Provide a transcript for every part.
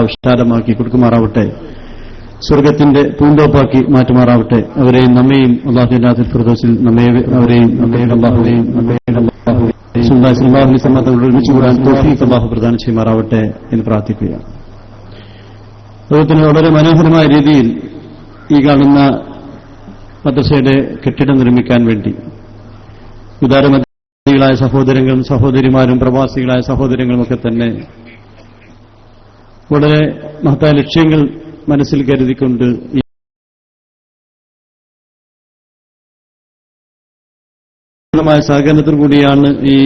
അള്ളാഹു വിശാലമാക്കി കൊടുക്കുമാറാവട്ടെ. സ്വർഗത്തിന്റെ പൂന്തോപ്പാക്കി മാറ്റുമാറാവട്ടെ. അവരെയും നമ്മയും അള്ളാഹു ജന്നാത്തുൽ ഫിർദൗസിൽ അവരെയും അള്ളാഹുവിനെയും ഒരുമിച്ചുകൂടാൻ തൗഫീഖ് അള്ളാഹു പ്രദാനം ചെയ്യുമാറാവട്ടെ എന്ന് പ്രാർത്ഥിക്കുകയാണ്. അതുപോലെ വളരെ മനോഹരമായ രീതിയിൽ ഈ കാണുന്ന മദ്രസയുടെ കെട്ടിടം നിർമ്മിക്കാൻ വേണ്ടി ഉദാരമതികളായ സഹോദരങ്ങളും സഹോദരിമാരും പ്രവാസികളായ സഹോദരങ്ങളുമൊക്കെ തന്നെ വളരെ മഹത്തായ ലക്ഷ്യങ്ങൾ മനസ്സിൽ കരുതിക്കൊണ്ട് സഹകരണത്തിൽ കൂടിയാണ് ഈ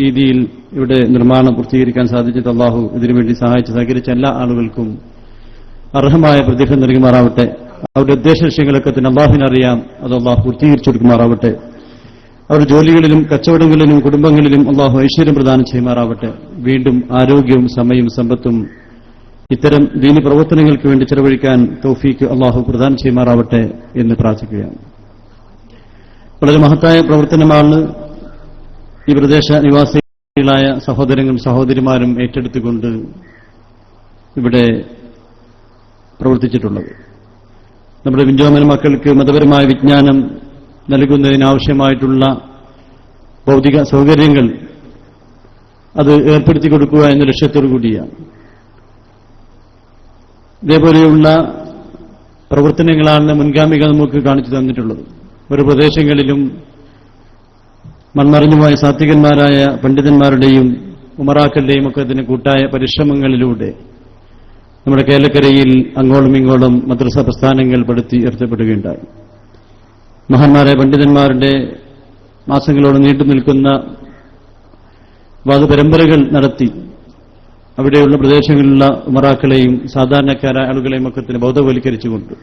രീതിയിൽ ഇവിടെ നിർമ്മാണം പൂർത്തീകരിക്കാൻ സാധിച്ചത്. അള്ളാഹു ഇതിനുവേണ്ടി സഹായിച്ച് സഹകരിച്ച എല്ലാ ആളുകൾക്കും അർഹമായ പ്രതിഫലം നൽകുമാറാവട്ടെ. അവരുടെ ഉദ്ദേശ ലക്ഷ്യങ്ങളൊക്കെ തന്നെ അള്ളാഹുവിനറിയാം. അത് അള്ളാഹു പൂർത്തീകരിച്ചു കൊടുക്കുമാറാവട്ടെ. അവരുടെ ജോലികളിലും കച്ചവടങ്ങളിലും കുടുംബങ്ങളിലും അള്ളാഹു ഐശ്വര്യം പ്രദാനം ചെയ്യുമാറാവട്ടെ. വീണ്ടും ആരോഗ്യവും സമയവും സമ്പത്തും ഇത്തരം ദീനി പ്രവർത്തനങ്ങൾക്ക് വേണ്ടി ചെലവഴിക്കാൻ തൗഫീക്ക് അള്ളാഹു പ്രദാനം ചെയ്യുമാറാവട്ടെ എന്ന് പ്രാർത്ഥിക്കുകയാണ്. വളരെ മഹത്തായ പ്രവർത്തനമാണ് ഈ പ്രദേശ നിവാസികളായ സഹോദരങ്ങളും സഹോദരിമാരും ഏറ്റെടുത്തുകൊണ്ട് ഇവിടെ പ്രവർത്തിച്ചിട്ടുള്ളത്. നമ്മുടെ വിഞ്ചോമന മക്കൾക്ക് മതപരമായ വിജ്ഞാനം നൽകുന്നതിനാവശ്യമായിട്ടുള്ള ഭൗതിക സൗകര്യങ്ങൾ അത് ഏർപ്പെടുത്തി കൊടുക്കുക എന്ന ലക്ഷ്യത്തോടു കൂടിയാണ്. ഇതേപോലെയുള്ള പ്രവർത്തനങ്ങളാണ് മുൻഗാമികൾ നമുക്ക് കാണിച്ചു തന്നിട്ടുള്ളത്. ഒരു പ്രദേശങ്ങളിലും മൺമറിഞ്ഞുപോയ സാത്വികന്മാരായ പണ്ഡിതന്മാരുടെയും ഉമറാക്കളുടെയും ഒക്കെ അതിന് കൂട്ടായ പരിശ്രമങ്ങളിലൂടെ നമ്മുടെ കേരളക്കരയിൽ അങ്ങോളം ഇങ്ങോളം മദ്രസ പ്രസ്ഥാനങ്ങൾ പടുത്തി ഉയർത്തപ്പെടുകയുണ്ടായി. മഹാന്മാരായ പണ്ഡിതന്മാരുടെ മാസങ്ങളോട് നീണ്ടു നിൽക്കുന്ന വാദപരമ്പരകൾ നടത്തി അവിടെയുള്ള പ്രദേശങ്ങളിലുള്ള ഉമറാക്കളെയും സാധാരണക്കാരായ ആളുകളെയും ഒക്കെ തന്നെ ബോധവൽക്കരിച്ചുകൊണ്ട്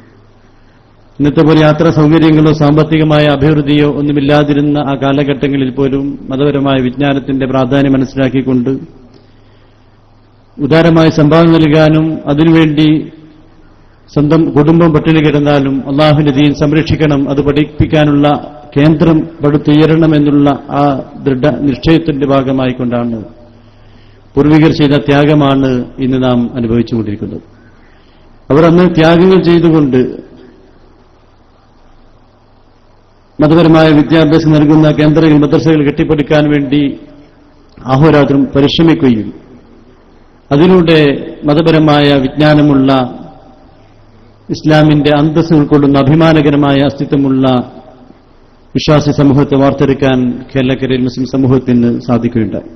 ഇന്നത്തെ പോലെ യാത്രാ സൗകര്യങ്ങളോ സാമ്പത്തികമായ അഭിവൃദ്ധിയോ ഒന്നുമില്ലാതിരുന്ന ആ കാലഘട്ടങ്ങളിൽ പോലും മതപരമായ വിജ്ഞാനത്തിന്റെ പ്രാധാന്യം മനസ്സിലാക്കിക്കൊണ്ട് ഉദാരമായി സംഭാവന നൽകാനും അതിനുവേണ്ടി സ്വന്തം കുടുംബം പട്ടിണി കിടന്നാലും അള്ളാഹുവിന്റെ ദീൻ സംരക്ഷിക്കണം, അത് പഠിപ്പിക്കാനുള്ള കേന്ദ്രം പടുത്തുയരണമെന്നുള്ള ആ ദൃഢനിശ്ചയത്തിന്റെ ഭാഗമായിക്കൊണ്ടാണ് പൂർവികർ ചെയ്ത ത്യാഗമാണ് ഇന്ന് നാം അനുഭവിച്ചുകൊണ്ടിരിക്കുന്നത്. അവർ അന്ന് ത്യാഗങ്ങൾ ചെയ്തുകൊണ്ട് മതപരമായ വിദ്യാഭ്യാസം നൽകുന്ന കേന്ദ്രങ്ങൾ മദ്രസകൾ കെട്ടിപ്പടുക്കാൻ വേണ്ടി അഹോരാത്രം പരിശ്രമിക്കുകയും അതിലൂടെ മതപരമായ വിജ്ഞാനമുള്ള ഇസ്ലാമിന്റെ അന്തസ്സ് ഉൾക്കൊള്ളുന്ന അഭിമാനകരമായ അസ്തിത്വമുള്ള വിശ്വാസി സമൂഹത്തെ വാർത്തെടുക്കാൻ കേരളക്കരയിൽ മുസ്ലിം സമൂഹത്തിന് സാധിക്കുകയുണ്ടായി.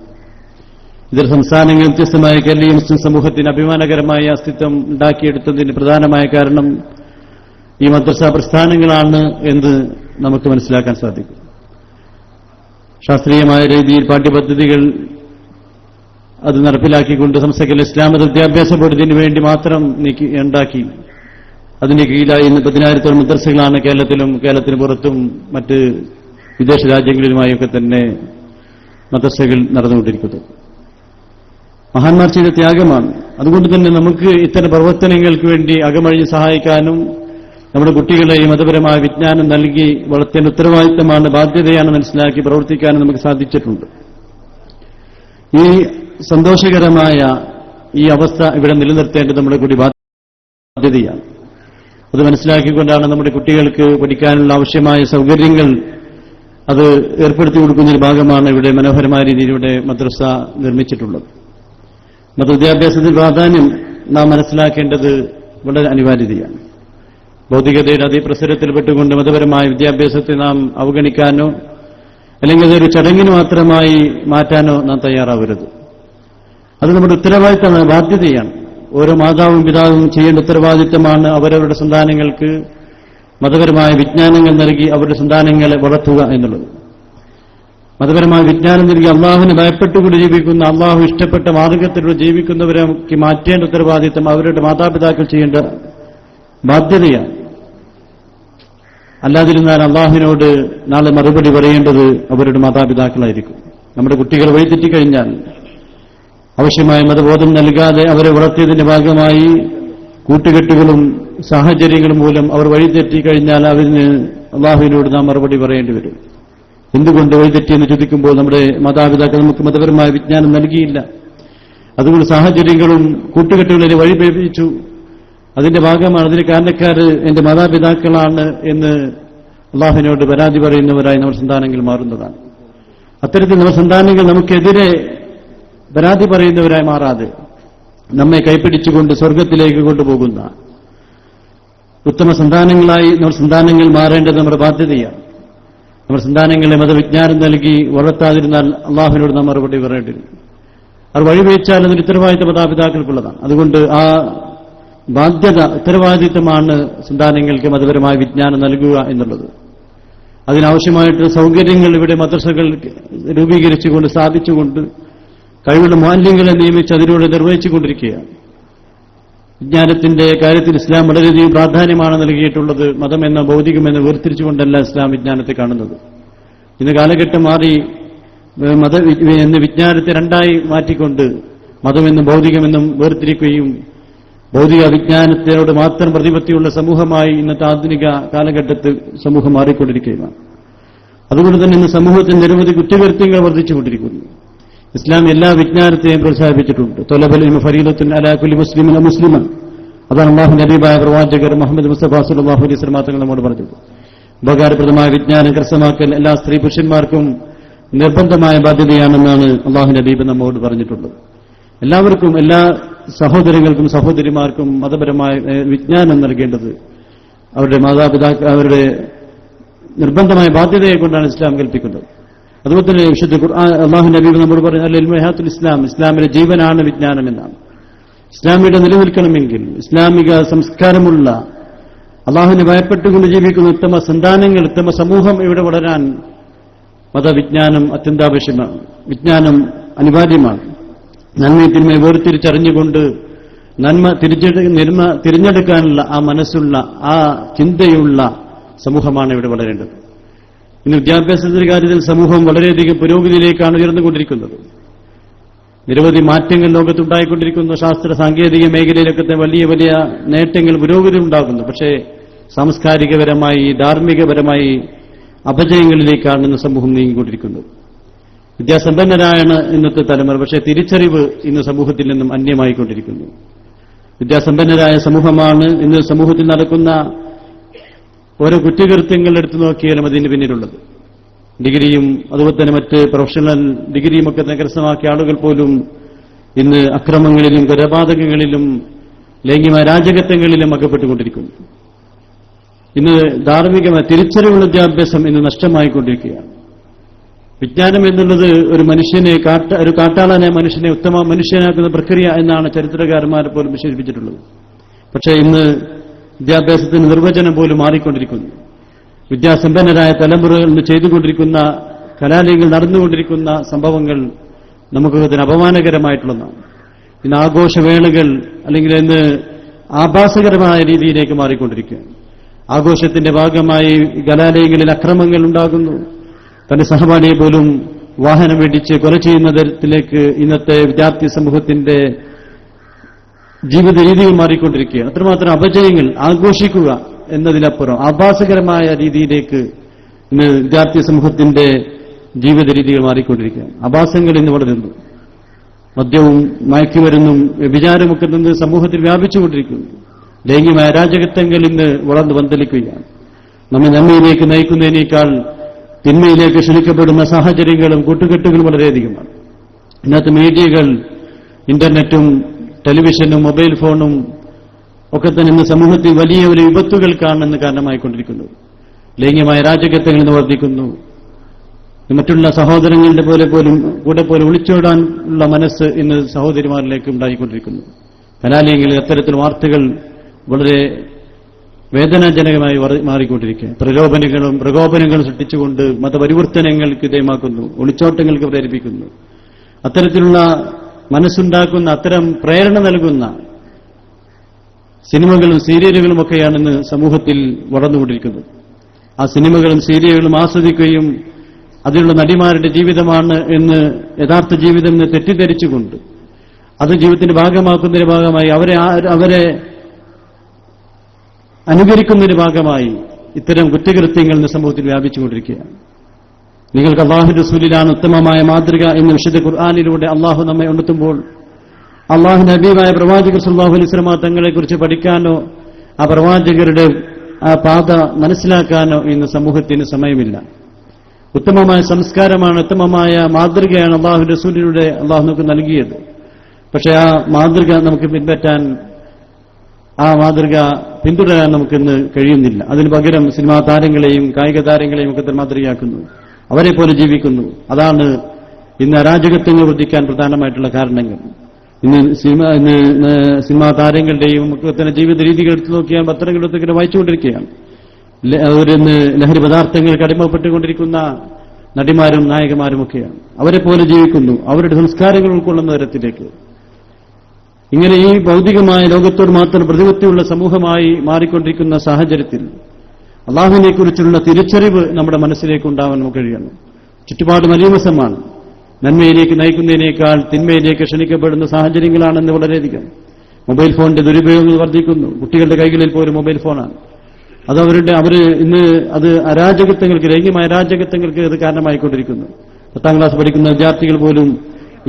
ഇതര സംസ്ഥാനങ്ങൾ വ്യത്യസ്തമായ കേരളീയ മുസ്ലിം സമൂഹത്തിന് അഭിമാനകരമായ അസ്തിത്വം ഉണ്ടാക്കിയെടുത്തതിന് പ്രധാനമായ കാരണം ഈ മദ്രസ പ്രസ്ഥാനങ്ങളാണ് എന്ന് നമുക്ക് മനസ്സിലാക്കാൻ സാധിക്കും. ശാസ്ത്രീയമായ രീതിയിൽ പാഠ്യപദ്ധതികൾ അത് നടപ്പിലാക്കിക്കൊണ്ട് സംസ്ഥാന ഇസ്ലാം മത വിദ്യാഭ്യാസ ബോർഡ് ഇതിനു വേണ്ടി മാത്രം ഉണ്ടാക്കി അതിന്റെ കീഴിലായി ഇന്ന് 10,000-ഓളം മദ്രസകളാണ് കേരളത്തിന് പുറത്തും മറ്റ് വിദേശ രാജ്യങ്ങളിലുമായൊക്കെ തന്നെ മദ്രസകൾ നടന്നുകൊണ്ടിരിക്കുന്നത്. മഹാന്മാർ ചെയ്ത ത്യാഗമാണ്. അതുകൊണ്ട് തന്നെ നമുക്ക് ഇത്തരം പ്രവർത്തനങ്ങൾക്ക് വേണ്ടി അകമഴിഞ്ഞ് സഹായിക്കാനും നമ്മുടെ കുട്ടികളെ ഈ മതപരമായ വിജ്ഞാനം നൽകി വളർത്തേണ്ട ഉത്തരവാദിത്തമാണ്, ബാധ്യതയാണ് മനസ്സിലാക്കി പ്രവർത്തിക്കാനും നമുക്ക് സാധിച്ചിട്ടുണ്ട്. ഈ സന്തോഷകരമായ ഈ അവസ്ഥ ഇവിടെ നിലനിർത്തേണ്ടത് നമ്മുടെ കൂടി ബാധ്യതയാണ്. അത് മനസ്സിലാക്കിക്കൊണ്ടാണ് നമ്മുടെ കുട്ടികൾക്ക് പഠിക്കാനുള്ള ആവശ്യമായ സൗകര്യങ്ങൾ അത് ഏർപ്പെടുത്തി കൊടുക്കുന്നതിന് ഭാഗമാണ് ഇവിടെ മനോഹരമായ രീതിയിൽ ഇവിടെ മദ്രസ നിർമ്മിച്ചിട്ടുള്ളത്. മതവിദ്യാഭ്യാസത്തിന്റെ പ്രാധാന്യം നാം മനസ്സിലാക്കേണ്ടത് വളരെ അനിവാര്യതയാണ്. ഭൗതികതയുടെ അതിപ്രസരത്തിൽപ്പെട്ടുകൊണ്ട് മതപരമായ വിദ്യാഭ്യാസത്തെ നാം അവഗണിക്കാനോ അല്ലെങ്കിൽ അതൊരു ചടങ്ങിന് മാത്രമായി മാറ്റാനോ നാം തയ്യാറാവരുത്. അത് നമ്മുടെ ഉത്തരവാദിത്തമാണ്, ബാധ്യതയാണ്. ഓരോ മാതാവും പിതാവും ചെയ്യേണ്ട ഉത്തരവാദിത്തമാണ് അവരവരുടെ സന്താനങ്ങൾക്ക് മതപരമായ വിജ്ഞാനങ്ങൾ നൽകി അവരുടെ സന്താനങ്ങളെ വളർത്തുക എന്നുള്ളത്. മതപരമായ വിജ്ഞാനം നൽകി അള്ളാഹുവിനെ ഭയപ്പെട്ടുകൊണ്ട് ജീവിക്കുന്ന, അള്ളാഹു ഇഷ്ടപ്പെട്ട മാർഗത്തിലൂടെ ജീവിക്കുന്നവരെ മാറ്റേണ്ട ഉത്തരവാദിത്തം അവരുടെ മാതാപിതാക്കൾ ചെയ്യേണ്ട ബാധ്യതയാണ്. അല്ലാതിരുന്നാൽ അള്ളാഹുവിനോട് നാളെ മറുപടി പറയേണ്ടത് അവരുടെ മാതാപിതാക്കളായിരിക്കും. നമ്മുടെ കുട്ടികൾ വഴിതെറ്റിക്കഴിഞ്ഞാൽ ആവശ്യമായ മതബോധം നൽകാതെ അവരെ വളർത്തിയതിന്റെ ഭാഗമായി കൂട്ടുകെട്ടുകളും സാഹചര്യങ്ങളും മൂലം അവർ വഴിതെറ്റിക്കഴിഞ്ഞാൽ അവരിന് അള്ളാഹുവിനോട് നാം മറുപടി പറയേണ്ടി വരും. എന്തുകൊണ്ട് വഴിതെറ്റിയെന്ന് ചോദിക്കുമ്പോൾ നമ്മുടെ മാതാപിതാക്കൾ നമുക്ക് മതപരമായ വിജ്ഞാനം നൽകിയില്ല, അതുകൊണ്ട് സാഹചര്യങ്ങളും കൂട്ടുകെട്ടുകളിൽ വഴിപേപ്പിച്ചു. അതിന്റെ ഭാഗമാണ്, അതിന് കാരണക്കാർ എന്റെ മാതാപിതാക്കളാണ് എന്ന് അള്ളാഹുവിനോട് പരാതി പറയുന്നവരായി നമ്മൾ സന്താനങ്ങൾ മാറുന്നതാണ്. അത്തരത്തിൽ നമ്മുടെ സന്താനങ്ങൾ നമുക്കെതിരെ പരാതി പറയുന്നവരായി മാറാതെ നമ്മെ കൈപ്പിടിച്ചുകൊണ്ട് സ്വർഗത്തിലേക്ക് കൊണ്ടുപോകുന്ന ഉത്തമ സന്താനങ്ങളായി നമ്മുടെ സന്താനങ്ങൾ മാറേണ്ടത് നമ്മുടെ ബാധ്യതയാണ്. നമ്മുടെ സന്താനങ്ങളെ മതവിജ്ഞാനം നൽകി വളർത്താതിരുന്നാൽ അള്ളാഹുവിനോട് നാം മറുപടി പറയേണ്ടിവരും. അവർ വഴിവെച്ചാൽ അതിന് ഉത്തരവാദിത്ത മാതാപിതാക്കൾക്കുള്ളതാണ്. അതുകൊണ്ട് ആ ബാധ്യത, ഉത്തരവാദിത്തമാണ് സന്താനങ്ങൾക്ക് മതപരമായ വിജ്ഞാനം നൽകുക എന്നുള്ളത്. അതിനാവശ്യമായിട്ടുള്ള സൗകര്യങ്ങൾ ഇവിടെ മദ്രസകൾ രൂപീകരിച്ചുകൊണ്ട് സ്ഥാപിച്ചുകൊണ്ട് കഴിവുള്ള മുഅല്ലിങ്ങളെ നിയമിച്ച് അതിലൂടെ നിർവഹിച്ചുകൊണ്ടിരിക്കുകയാണ്. വിജ്ഞാനത്തിന്റെ കാര്യത്തിൽ ഇസ്ലാം വളരെയധികം പ്രാധാന്യമാണ് നൽകിയിട്ടുള്ളത്. മതമെന്ന ഭൗതികമെന്ന് വേർതിരിച്ചുകൊണ്ടല്ല ഇസ്ലാം വിജ്ഞാനത്തെ കാണുന്നത്. ഇന്ന് കാലഘട്ടം മാറി എന്ന വിജ്ഞാനത്തെ രണ്ടായി മാറ്റിക്കൊണ്ട് മതമെന്നും ഭൗതികമെന്നും വേർതിരിക്കുകയും ഭൗതിക വിജ്ഞാനത്തിനോട് മാത്രം പ്രതിപത്തിയുള്ള സമൂഹമായി ഇന്നത്തെ ആധുനിക കാലഘട്ടത്തിൽ സമൂഹം മാറിക്കൊണ്ടിരിക്കുകയാണ്. അതുകൊണ്ട് തന്നെ ഇന്ന് സമൂഹത്തിൽ നിരവധി കുറ്റകൃത്യങ്ങൾ വർദ്ധിച്ചുകൊണ്ടിരിക്കുന്നു. ഇസ്ലാം എല്ലാ വിജ്ഞാനത്തെയും പ്രോത്സാഹിപ്പിച്ചിട്ടുണ്ട്. തൊലബൽ ഇൽമു ഫരീദത്തുൻ അലാ കുല്ലി മുസ്ലിമിൻ മുസ്ലിമൻ. അതാണ് അല്ലാഹു നബിയായ പ്രവാചകർ മുഹമ്മദ് മുസ്തഫ സല്ലല്ലാഹു അലൈഹി വസല്ലം തങ്ങൾ നമ്മോട് പറഞ്ഞത്. ഉപകാരപ്രദമായ വിജ്ഞാനം കരസ്ഥമാക്കൽ എല്ലാ സ്ത്രീ പുരുഷന്മാർക്കും നിർബന്ധമായ ബാധ്യതയാണെന്നാണ് അല്ലാഹു നബി നമ്മോട് പറഞ്ഞിട്ടുള്ളത്. എല്ലാവർക്കും, എല്ലാ സഹോദരങ്ങൾക്കും സഹോദരിമാർക്കും മതപരമായ വിജ്ഞാനം നൽകേണ്ടത് അവരുടെ മാതാപിതാക്കൾ അവരുടെ നിർബന്ധമായ ബാധ്യതയെ കൊണ്ടാണ് ഇസ്ലാം കൽപ്പിക്കുന്നത്. അതുപോലെ തന്നെ വിശുദ്ധ ഖുർആൻ അല്ലാഹു നബി നമ്മോട് പറയുന്നത് അൽ ഇൽമു ഹയാത്തുൽ ഇസ്ലാം, ഇസ്ലാമിലെ ജീവനാണ് വിജ്ഞാനം എന്നാണ്. ഇസ്ലാമിയുടെ നിലനിൽക്കണമെങ്കിൽ ഇസ്ലാമിക സംസ്കാരമുള്ള അള്ളാഹുവിനെ ഭയപ്പെട്ടുകൊണ്ട് ജീവിക്കുന്ന ഉത്തമ സന്താനങ്ങൾ, ഉത്തമ സമൂഹം ഇവിടെ വളരാൻ മതവിജ്ഞാനം അത്യന്താപേക്ഷിതമാണ്. വിജ്ഞാനം അനിവാര്യമാണ്. നന്മയെ തിന്മയെ വേർതിരിച്ചറിഞ്ഞുകൊണ്ട് നന്മ തിരഞ്ഞെടുക്കാനുള്ള ആ മനസ്സുള്ള, ആ ചിന്തയുള്ള സമൂഹമാണ് ഇവിടെ വളരേണ്ടത്. ഇന്ന് വിദ്യാഭ്യാസത്തിന്റെ കാര്യത്തിൽ സമൂഹം വളരെയധികം പുരോഗതിയിലേക്കാണ് ഉയർന്നുകൊണ്ടിരിക്കുന്നത്. നിരവധി മാറ്റങ്ങൾ ലോകത്തുണ്ടായിക്കൊണ്ടിരിക്കുന്നു. ശാസ്ത്ര സാങ്കേതിക മേഖലയിലൊക്കെ വലിയ വലിയ നേട്ടങ്ങൾ, പുരോഗതി ഉണ്ടാകുന്നു. പക്ഷേ സാംസ്കാരികപരമായി, ധാർമ്മികപരമായി അപജയങ്ങളിലേക്കാണ് ഇന്ന് സമൂഹം നീങ്ങിക്കൊണ്ടിരിക്കുന്നത്. വിദ്യാസമ്പന്നരായാണ് ഇന്നത്തെ തലമുറ, പക്ഷേ തിരിച്ചറിവ് ഇന്ന് സമൂഹത്തിൽ നിന്നും അന്യമായിക്കൊണ്ടിരിക്കുന്നു. വിദ്യാസമ്പന്നരായ സമൂഹമാണ് ഇന്ന് സമൂഹത്തിൽ നടക്കുന്ന ഓരോ കുറ്റകൃത്യങ്ങൾ എടുത്തു നോക്കിയാലും അതിന് പിന്നിലുള്ളത്. ഡിഗ്രിയും അതുപോലെ തന്നെ മറ്റ് പ്രൊഫഷണൽ ഡിഗ്രിയും ഒക്കെ കരസ്ഥമാക്കിയ ആളുകൾ പോലും ഇന്ന് അക്രമങ്ങളിലും കൊലപാതകങ്ങളിലും ലൈംഗിക രാജകത്വങ്ങളിലും അകപ്പെട്ടുകൊണ്ടിരിക്കുന്നു. ഇന്ന് ധാർമ്മികമായ തിരിച്ചറിവുള്ള വിദ്യാഭ്യാസം ഇന്ന് നഷ്ടമായിക്കൊണ്ടിരിക്കുകയാണ്. വിജ്ഞാനം എന്നുള്ളത് ഒരു മനുഷ്യനെ ഒരു കാട്ടാളനെ മനുഷ്യനെ ഉത്തമ മനുഷ്യനാക്കുന്ന പ്രക്രിയ എന്നാണ് ചരിത്രകാരന്മാർ പോലും വിശേഷിപ്പിച്ചിട്ടുള്ളത്. പക്ഷേ ഇന്ന് വിദ്യാഭ്യാസത്തിന് നിർവചനം പോലും മാറിക്കൊണ്ടിരിക്കുന്നു. വിദ്യാസമ്പന്നരായ തലമുറകൾ ഇന്ന് ചെയ്തുകൊണ്ടിരിക്കുന്ന കലാലയങ്ങൾ നടന്നുകൊണ്ടിരിക്കുന്ന സംഭവങ്ങൾ നമുക്ക് അതിന് അപമാനകരമായിട്ടുള്ളതാണ്. ഇന്ന് ആഘോഷവേളകൾ അല്ലെങ്കിൽ ഇന്ന് ആഭാസകരമായ രീതിയിലേക്ക് മാറിക്കൊണ്ടിരിക്കുകയാണ്. ആഘോഷത്തിന്റെ ഭാഗമായി കലാലയങ്ങളിൽ അക്രമങ്ങൾ ഉണ്ടാകുന്നു. തന്റെ സഹപാഠിയെ പോലും വാഹനം വെടിച്ച് കൊല ചെയ്യുന്ന തരത്തിലേക്ക് ഇന്നത്തെ വിദ്യാർത്ഥി സമൂഹത്തിന്റെ ജീവിത രീതികൾ മാറിക്കൊണ്ടിരിക്കുകയാണ്. അത്രമാത്രം അപജയങ്ങൾ ആഘോഷിക്കുക എന്നതിനപ്പുറം ആഭാസകരമായ രീതിയിലേക്ക് ഇന്ന് വിദ്യാർത്ഥി സമൂഹത്തിന്റെ ജീവിത രീതികൾ മാറിക്കൊണ്ടിരിക്കുകയാണ്. ആഭാസങ്ങൾ ഇന്ന് വളരുന്നു. മദ്യവും മയക്കുമരുന്നും വ്യഭിചാരമൊക്കെ നിന്ന് സമൂഹത്തിൽ വ്യാപിച്ചുകൊണ്ടിരിക്കുന്നു. ലൈംഗിക അരാജകത്വങ്ങൾ ഇന്ന് വളർന്നു പന്തലിക്കുകയാണ്. നമ്മെ നന്മയിലേക്ക് നയിക്കുന്നതിനേക്കാൾ തിന്മയിലേക്ക് ക്ഷണിക്കപ്പെടുന്ന സാഹചര്യങ്ങളും കൂട്ടുകെട്ടുകളും വളരെയധികമാണ്. ഇന്നത്തെ മീഡിയകൾ, ഇന്റർനെറ്റും ടെലിവിഷനും മൊബൈൽ ഫോണും ഒക്കെ തന്നെ ഇന്ന് സമൂഹത്തിൽ വലിയ ഒരു വിപത്തുകൾക്കാണ് ഇന്ന് കാരണമായിക്കൊണ്ടിരിക്കുന്നത്. ലൈംഗികമായ രാജകത്വങ്ങൾ ഇന്ന് വർദ്ധിക്കുന്നു. മറ്റുള്ള സഹോദരങ്ങളുടെ കൂടെ പോലെ ഒളിച്ചോടാനുള്ള മനസ്സ് ഇന്ന് സഹോദരിമാരിലേക്ക് ഉണ്ടായിക്കൊണ്ടിരിക്കുന്നു. കലാലയങ്ങളിൽ അത്തരത്തിൽ വാർത്തകൾ വളരെ വേദനാജനകമായി മാറിക്കൊണ്ടിരിക്കുക. പ്രകോപനങ്ങളും സൃഷ്ടിച്ചുകൊണ്ട് മതപരിവർത്തനങ്ങൾക്ക് വിധേയമാക്കുന്നു, ഒളിച്ചോട്ടങ്ങൾക്ക് പ്രേരിപ്പിക്കുന്നു. അത്തരത്തിലുള്ള മനസ്സുണ്ടാക്കുന്ന, അത്തരം പ്രേരണ നൽകുന്ന സിനിമകളും സീരിയലുകളും ഒക്കെയാണ് ഇന്ന് സമൂഹത്തിൽ വളർന്നുകൊണ്ടിരിക്കുന്നത്. ആ സിനിമകളും സീരിയലുകളും ആസ്വദിക്കുകയും അതിലുള്ള നടിമാരുടെ ജീവിതമാണ് എന്ന് യഥാർത്ഥ ജീവിതം എന്ന് തെറ്റിദ്ധരിച്ചുകൊണ്ട് അത് ജീവിതത്തിന്റെ ഭാഗമാക്കുന്നതിന്റെ ഭാഗമായി അവരെ അനുകരിക്കുന്നതിന്റെ ഭാഗമായി ഇത്തരം കുറ്റകൃത്യങ്ങൾ ഇന്ന് സമൂഹത്തിൽ വ്യാപിച്ചുകൊണ്ടിരിക്കുകയാണ്. നിങ്ങൾക്ക് അല്ലാഹു റസൂലിലാണ് ഉത്തമമായ മാതൃക എന്ന് വിശുദ്ധ ഖുർആനിലൂടെ അള്ളാഹു നമ്മെ ഉണർത്തുമ്പോൾ അള്ളാഹുവിന്റെ ഹബീബായ പ്രവാചകർ സല്ലല്ലാഹു അലൈഹി വസല്ലം തങ്ങളെക്കുറിച്ച് പഠിക്കാനോ ആ പ്രവാചകരുടെ ആ പാത മനസ്സിലാക്കാനോ ഇന്ന് സമൂഹത്തിന് സമയമില്ല. ഉത്തമമായ സംസ്കാരമാണ്, ഉത്തമമായ മാതൃകയാണ് അള്ളാഹുവിന്റെ റസൂലിലൂടെ അള്ളാഹു നമുക്ക് നൽകിയത്. പക്ഷെ ആ മാതൃക നമുക്ക് പിൻപറ്റാൻ, ആ മാതൃക പിന്തുടരാൻ നമുക്കിന്ന് കഴിയുന്നില്ല. അതിനു പകരം സിനിമാ താരങ്ങളെയും കായിക താരങ്ങളെയും ഒക്കെ മാതൃകയാക്കുന്നു, അവരെ പോലെ ജീവിക്കുന്നു. അതാണ് ഇന്ന് അരാജകത്വങ്ങൾ വർദ്ധിക്കാൻ പ്രധാനമായിട്ടുള്ള കാരണങ്ങൾ. ഇന്ന് സിനിമാ താരങ്ങളുടെയും ഒക്കെ തന്നെ ജീവിത രീതികൾ എടുത്തു നോക്കിയാൽ പത്രങ്ങളൊക്കെ വായിച്ചുകൊണ്ടിരിക്കുകയാണ്. അവരിന്ന് ലഹരി പദാർത്ഥങ്ങൾക്ക് അടിമപ്പെട്ടുകൊണ്ടിരിക്കുന്ന നടിമാരും നായകന്മാരുമൊക്കെയാണ്. അവരെ പോലെ ജീവിക്കുന്നു, അവരുടെ സംസ്കാരങ്ങൾ ഉൾക്കൊള്ളുന്ന തരത്തിലേക്ക്. ഇങ്ങനെ ഈ ഭൗതികമായ ലോകത്തോട് മാത്രം പ്രതിപത്തിയുള്ള സമൂഹമായി മാറിക്കൊണ്ടിരിക്കുന്ന സാഹചര്യത്തിൽ അള്ളാഹുവിനെക്കുറിച്ചുള്ള തിരിച്ചറിവ് നമ്മുടെ മനസ്സിലേക്ക് ഉണ്ടാവാൻ നമുക്ക് കഴിയണം. ചുറ്റുപാട് മലീമസമാണ്. നന്മയിലേക്ക് നയിക്കുന്നതിനേക്കാൾ തിന്മയിലേക്ക് ക്ഷണിക്കപ്പെടുന്ന സാഹചര്യങ്ങളാണെന്ന് വളരെയധികം. മൊബൈൽ ഫോണിന്റെ ദുരുപയോഗങ്ങൾ വർദ്ധിക്കുന്നു. കുട്ടികളുടെ കൈകളിൽ പോലും മൊബൈൽ ഫോണാണ്. അത് അവർ ഇന്ന് അത് അരാജകത്വങ്ങൾക്ക്, ലൈംഗികമായ അരാജകത്വങ്ങൾക്ക് അത് കാരണമായിക്കൊണ്ടിരിക്കുന്നു. 10ാം ക്ലാസ് പഠിക്കുന്ന വിദ്യാർത്ഥികൾ പോലും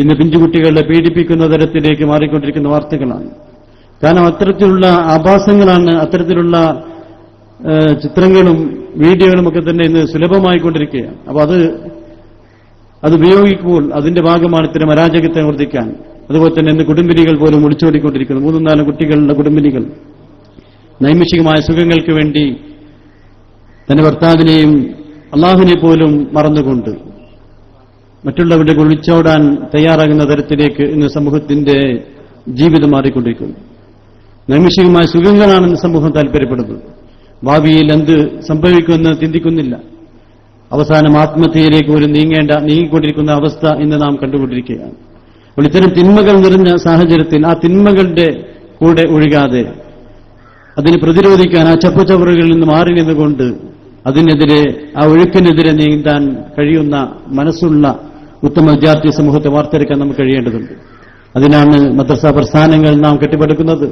ഇന്ന് പിഞ്ചുകുട്ടികളെ പീഡിപ്പിക്കുന്ന തരത്തിലേക്ക് മാറിക്കൊണ്ടിരിക്കുന്ന വാർത്തകളാണ്. കാരണം അത്തരത്തിലുള്ള ആഭാസങ്ങളാണ്, അത്തരത്തിലുള്ള ചിത്രങ്ങളും വീഡിയോകളും ഒക്കെ തന്നെ ഇന്ന് സുലഭമായിക്കൊണ്ടിരിക്കുകയാണ്. അപ്പൊ അത് ഉപയോഗിക്കുമ്പോൾ അതിന്റെ ഭാഗമാണ് ഇത്തരം അരാജകത്തെ വർദ്ധിക്കാൻ. അതുപോലെ തന്നെ ഇന്ന് കുടുംബിനികൾ പോലും ഒളിച്ചോടിക്കൊണ്ടിരിക്കുന്നു. 3-4 കുട്ടികളുടെ കുടുംബിനികൾ നൈമിഷികമായ സുഖങ്ങൾക്ക് വേണ്ടി തന്റെ ഭർത്താവിനെയും അള്ളാഹുവിനെ പോലും മറന്നുകൊണ്ട് മറ്റുള്ളവരുടെ ഒളിച്ചോടാൻ തയ്യാറാകുന്ന തരത്തിലേക്ക് ഇന്ന് സമൂഹത്തിന്റെ ജീവിതം മാറിക്കൊണ്ടിരിക്കുന്നു. നൈമിഷികമായ സുഖങ്ങളാണെന്ന് സമൂഹം താൽപര്യപ്പെടുന്നത്. ഭാവിയിൽ എന്ത് സംഭവിക്കുമെന്ന് ചിന്തിക്കുന്നില്ല. അവസാനം ആത്മഹത്യയിലേക്ക് പോലും നീങ്ങിക്കൊണ്ടിരിക്കുന്ന അവസ്ഥ ഇന്ന് നാം കണ്ടുകൊണ്ടിരിക്കുകയാണ്. അപ്പോൾ ഇത്തരം തിന്മകൾ നിറഞ്ഞ സാഹചര്യത്തിൽ ആ തിന്മകളുടെ കൂടെ ഒഴുകാതെ അതിനെ പ്രതിരോധിക്കാൻ ആ ചപ്പുചവറുകളിൽ നിന്ന് മാറി നിന്നുകൊണ്ട് അതിനെതിരെ, ആ ഒഴുക്കിനെതിരെ നീന്താൻ കഴിയുന്ന മനസ്സുള്ള ഉത്തമ വിദ്യാർത്ഥി സമൂഹത്തെ വാർത്തെടുക്കാൻ നമുക്ക് കഴിയേണ്ടതുണ്ട്. അതിനാണ് മദ്രസ പ്രസ്ഥാനങ്ങൾ നാം കെട്ടിപ്പടുക്കുന്നത്.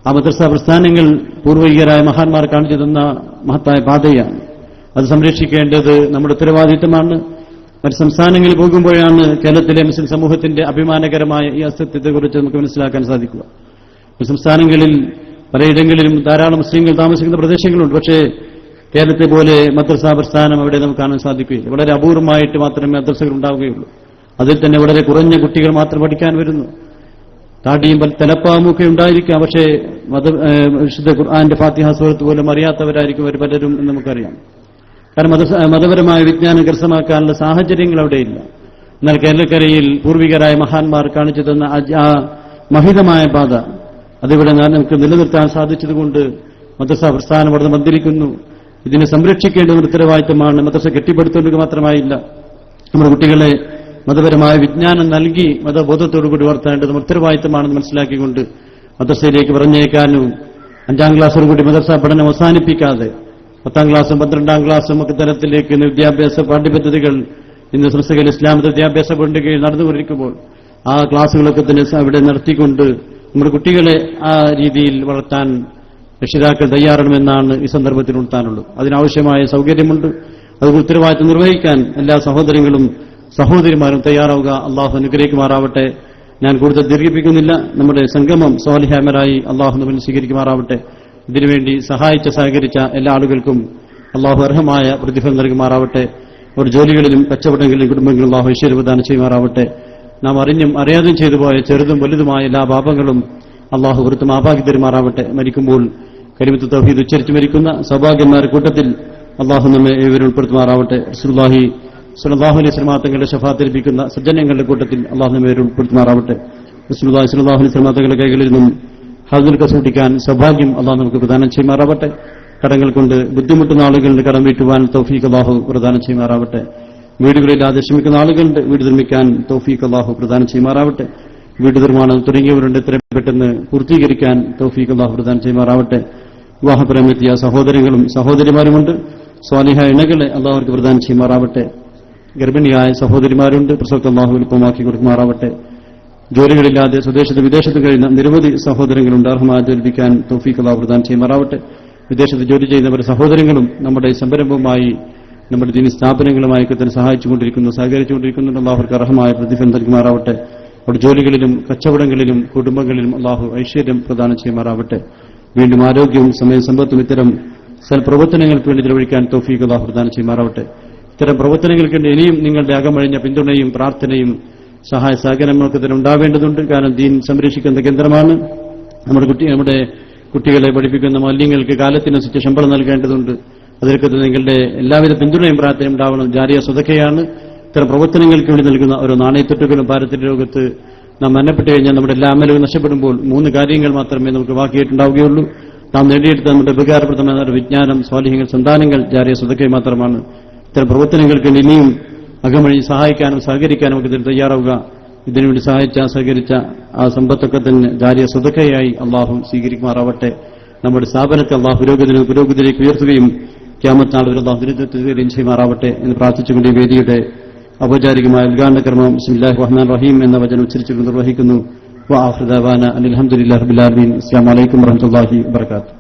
ആ മദ്രസ പ്രസ്ഥാനങ്ങൾ പൂർവികരായ മഹാന്മാർ കാണിച്ചു തന്ന മഹത്തായ പാതയാണ്. അത് സംരക്ഷിക്കേണ്ടത് നമ്മുടെ ഉത്തരവാദിത്തമാണ്. മറ്റ് സംസ്ഥാനങ്ങളിൽ പോകുമ്പോഴാണ് കേരളത്തിലെ മുസ്ലിം സമൂഹത്തിന്റെ അഭിമാനകരമായ ഈ അസ്തിത്വത്തെക്കുറിച്ച് നമുക്ക് മനസ്സിലാക്കാൻ സാധിക്കുക. സംസ്ഥാനങ്ങളിൽ പലയിടങ്ങളിലും ധാരാളം മുസ്ലിങ്ങൾ താമസിക്കുന്ന പ്രദേശങ്ങളുണ്ട്. പക്ഷേ കേരളത്തെ പോലെ മദ്രസ പ്രസ്ഥാനം അവിടെ നമുക്ക് കാണാൻ സാധിക്കുകയില്ല. വളരെ അപൂർവമായിട്ട് മാത്രമേ മദ്രസകൾ ഉണ്ടാവുകയുള്ളൂ. അതിൽ തന്നെ വളരെ കുറഞ്ഞ കുട്ടികൾ മാത്രം പഠിക്കാൻ വരുന്നു. താടിയും തലപ്പാവുമൊക്കെ ഉണ്ടായിരിക്കാം. പക്ഷേ വിശുദ്ധ ഖുർആന്റെ ഫാത്തിഹ സൂറത്ത് പോലും അറിയാത്തവരായിരിക്കും അവർ പലരും എന്ന് നമുക്കറിയാം. കാരണം മതപരമായ വിജ്ഞാനം കരസ്ഥമാക്കാനുള്ള സാഹചര്യങ്ങൾ അവിടെയില്ല. എന്നാൽ കേരളക്കരയിൽ പൂർവികരായ മഹാന്മാർ കാണിച്ചു തന്ന ആ മഹിതമായ പാത അതിവിടെ നമുക്ക് നിലനിർത്താൻ സാധിച്ചതുകൊണ്ട് മദ്രസ പ്രസ്ഥാനം അവിടെ മന്ദിരിക്കുന്നു. ഇതിനെ സംരക്ഷിക്കേണ്ട ഒരു ഉത്തരവാദിത്തമാണ്. മദ്രസ കെട്ടിപ്പടുത്തുകൊണ്ട് മാത്രമായില്ല, നമ്മുടെ കുട്ടികളെ മതപരമായ വിജ്ഞാനം നൽകി മതബോധത്തോടുകൂടി വളർത്തേണ്ടത് ഉത്തരവാദിത്തമാണെന്ന് മനസ്സിലാക്കിക്കൊണ്ട് മദ്രസയിലേക്ക് പറഞ്ഞേക്കാനും 5ാം ക്ലാസ്സോടുകൂടി മദ്രസ പഠനം അവസാനിപ്പിക്കാതെ 10ാം ക്ലാസ്സും 12ാം ക്ലാസ്സും ഒക്കെ തലത്തിലേക്ക് വിദ്യാഭ്യാസ പാഠ്യപദ്ധതികൾ ഇന്ന് സംസ്ഥകൾ ഇസ്ലാമിക വിദ്യാഭ്യാസ ബോർഡിന്റെ കീഴിൽ നടന്നുകൊണ്ടിരിക്കുമ്പോൾ ആ ക്ലാസുകളൊക്കെ തന്നെ അവിടെ നടത്തിക്കൊണ്ട് നമ്മുടെ കുട്ടികളെ ആ രീതിയിൽ വളർത്താൻ രക്ഷിതാക്കൾ തയ്യാറാണെന്നാണ് ഈ സന്ദർഭത്തിൽ ഉണർത്താനുള്ളത്. അതിനാവശ്യമായ സൗകര്യമുണ്ട്. അത് ഉത്തരവാദിത്വം നിർവഹിക്കാൻ എല്ലാ സഹോദരങ്ങളും സഹോദരിമാരും തയ്യാറാവുക. അള്ളാഹു അനുഗ്രഹിക്കുമാറാവട്ടെ. ഞാൻ കൂടുതൽ ദീർഘിപ്പിക്കുന്നില്ല. നമ്മുടെ സംഗമം സ്വാലിഹ്യമാരായി അള്ളാഹു നമ്മിൽ സ്വീകരിക്കുമാറാവട്ടെ. ഇതിനുവേണ്ടി സഹകരിച്ച എല്ലാ ആളുകൾക്കും അള്ളാഹു അർഹമായ പ്രതിഫലം നൽകുമാറാവട്ടെ. അവർ ജോലികളിലും കച്ചവടങ്ങളിലും കുടുംബങ്ങളിലും അള്ളാഹു ഐശ്വര്യ പ്രദാനം ചെയ്യുമാറാവട്ടെ. നാം അറിഞ്ഞും അറിയാതെയും ചെയ്തുപോയ ചെറുതും വലുതുമായ എല്ലാ പാപങ്ങളും അള്ളാഹു വൃത്തം ആഭാഗ്യം തരുമാറാവട്ടെ. മരിക്കുമ്പോൾ കലിമത്ത് തൗഹീദ് ഉച്ചരിച്ച് മരിക്കുന്ന സൗഭാഗ്യന്മാരുടെ കൂട്ടത്തിൽ അള്ളാഹു നമ്മെ ഏവരും ഉൾപ്പെടുത്തുമാറാവട്ടെ. റസൂലുള്ളാഹി സ്വല്ലല്ലാഹു അലൈഹി വസല്ലം തങ്ങളുടെ ശഫാഅത്ത് ലഭിക്കുന്ന സജ്ജനങ്ങളുടെ കൂട്ടത്തിൽ അള്ളാഹു നമ്മെ ഏവരും ഉൾപ്പെടുത്തുമാറാവട്ടെ. റസൂലുള്ളാഹി സ്വല്ലല്ലാഹു അലൈഹി വസല്ലം തങ്ങളുടെ കൈകളിൽ നിന്നും ഹൗദുൽ കസൂട്ടിക്കാൻ സൗഭാഗ്യം അള്ളാഹു നമുക്ക് പ്രദാനം ചെയ്യുമാറാവട്ടെ. കടങ്ങൾ കൊണ്ട് ബുദ്ധിമുട്ടുന്ന ആളുകളുടെ കടം വീട്ടുവാൻ തൗഫീഖ് അള്ളാഹു പ്രദാനം ചെയ്യുമാറാവട്ടെ. വീടുകളില്ലാതെ ശ്രമിക്കുന്ന ആളുകളുടെ വീട് നിർമ്മിക്കാൻ തൗഫീഖ് അള്ളാഹു പ്രദാനം ചെയ്യുമാറാവട്ടെ. വീട് നിർമ്മാണം തുടങ്ങിയവരുണ്ട് എത്രയും പെട്ടെന്ന് പൂർത്തീകരിക്കാൻ തൗഫീഖ് അള്ളാഹു പ്രദാനം ചെയ്യുമാറാവട്ടെ. വിവാഹപരമെത്തിയ സഹോദരങ്ങളും സഹോദരിമാരുമുണ്ട്. സ്വാലിഹ ഇണകളെ അള്ളാഹു അവർക്ക് പ്രദാനം ചെയ്യുമാറാവട്ടെ. ഗർഭിണിയായ സഹോദരിമാരുണ്ട്. പ്രസവത്തെ അള്ളാഹു എളുപ്പമാക്കി കൊടുക്കുമാറാവട്ടെ. ജോലികളില്ലാതെ സ്വദേശത്ത് വിദേശത്ത് കഴിയുന്ന നിരവധി സഹോദരങ്ങളുണ്ട്. അർഹമായ ജോലിപ്പിക്കാൻ തൗഫീഖ് അള്ളാഹു പ്രദാനം ചെയ്യുമാറാവട്ടെ. വിദേശത്ത് ജോലി ചെയ്യുന്നവരുടെ സഹോദരങ്ങളും നമ്മുടെ സംരംഭവുമായി നമ്മുടെ ദീനി സ്ഥാപനങ്ങളുമായി തന്നെ സഹായിച്ചുകൊണ്ടിരിക്കുന്നു, സഹകരിച്ചുകൊണ്ടിരിക്കുന്നുണ്ട്. അള്ളാഹു അവർക്ക് അർഹമായ പ്രതിഫലം നൽകുമാറാവട്ടെ. അവരുടെ ജോലികളിലും കച്ചവടങ്ങളിലും കുടുംബങ്ങളിലും അള്ളാഹു ഐശ്വര്യം പ്രദാനം ചെയ്യുമാറാവട്ടെ. വീണ്ടും ആരോഗ്യവും സമയം സമ്പത്തും ഇത്തരം സൽപ്രവർത്തനങ്ങൾക്ക് വേണ്ടി ചെലവഴിക്കാൻ തൗഫീഖ് അള്ളാഹു പ്രദാനം ചെയ്യുമാറാവട്ടെ. ഇത്തരം പ്രവർത്തനങ്ങൾക്ക് വേണ്ടി ഇനിയും നിങ്ങളുടെ അകമഴിഞ്ഞ പിന്തുണയും പ്രാർത്ഥനയും സഹായ സഹകരണങ്ങളൊക്കെ തന്നെ ഉണ്ടാവേണ്ടതുണ്ട്. കാരണം ദീൻ സംരക്ഷിക്കുന്ന കേന്ദ്രമാണ്. നമ്മുടെ കുട്ടികളെ പഠിപ്പിക്കുന്ന മാലിന്യങ്ങൾക്ക് കാലത്തിനനുസരിച്ച് ശമ്പളം നൽകേണ്ടതുണ്ട്. അതിലൊക്കെ നിങ്ങളുടെ എല്ലാവിധ പിന്തുണയും പ്രാർത്ഥനയും ഉണ്ടാവണം. ജാരിയ സ്വതക്കയാണ്. ഇത്തരം പ്രവർത്തനങ്ങൾക്ക് വേണ്ടി നൽകുന്ന ഓരോ നാണയത്തൊട്ടുകളും പാരത്തിന്റെ ലോകത്ത് നാം മരണപ്പെട്ടു കഴിഞ്ഞാൽ നമ്മുടെ എല്ലാ അമലുകളും നഷ്ടപ്പെടുമ്പോൾ 3 കാര്യങ്ങൾ മാത്രമേ നമുക്ക് ബാക്കിയായിട്ടുണ്ടാവുകയുള്ളൂ. നാം നേടിയെടുത്ത നമ്മുടെ ഉപകാരപ്രദമായ വിജ്ഞാനം, സ്വാലിഹ്യങ്ങൾ, സന്താനങ്ങൾ ജാരിയ സ്വതക്ക മാത്രമാണ്. ഇത്തരം പ്രവർത്തനങ്ങൾക്ക് ഇനിയും അകമഴി സഹായിക്കാനും സഹകരിക്കാനും നമുക്ക് ഇതിൽ തയ്യാറാവുക. ഇതിനുവേണ്ടി സഹായിച്ച സഹകരിച്ച ആ സമ്പത്തൊക്കെ തന്നെ ജാരിയ സ്വതക്കയായി അള്ളാഹു സ്വീകരിക്കുമാറാവട്ടെ. നമ്മുടെ സ്ഥാപനത്തെ അള്ളാഹു പുരോഗതിയിലേക്ക് ഉയർത്തുകയും ഖിയാമത്ത് നാൾ വരെ അള്ളാഹു ദുരിതം ചെയ്യുമാറാവട്ടെ എന്ന് പ്രാർത്ഥിച്ചുകൊണ്ട് ഈ വേദിയുടെ ഔപചാരികമായ ഉദ്ഘാടന കർമ്മം ബിസ്മില്ലാഹിർ റഹ്മാനിർ റഹീം എന്ന വചനം ഉച്ചരിച്ചുകൊണ്ട് നിർവഹിക്കുന്നു. വആഖിറു ദഅവാന അൽഹംദുലില്ലാഹി റബ്ബിൽ ആലമീൻ. അസ്സലാമു അലൈക്കും വറഹ്മത്തുള്ളാഹി വബറകാതുഹു.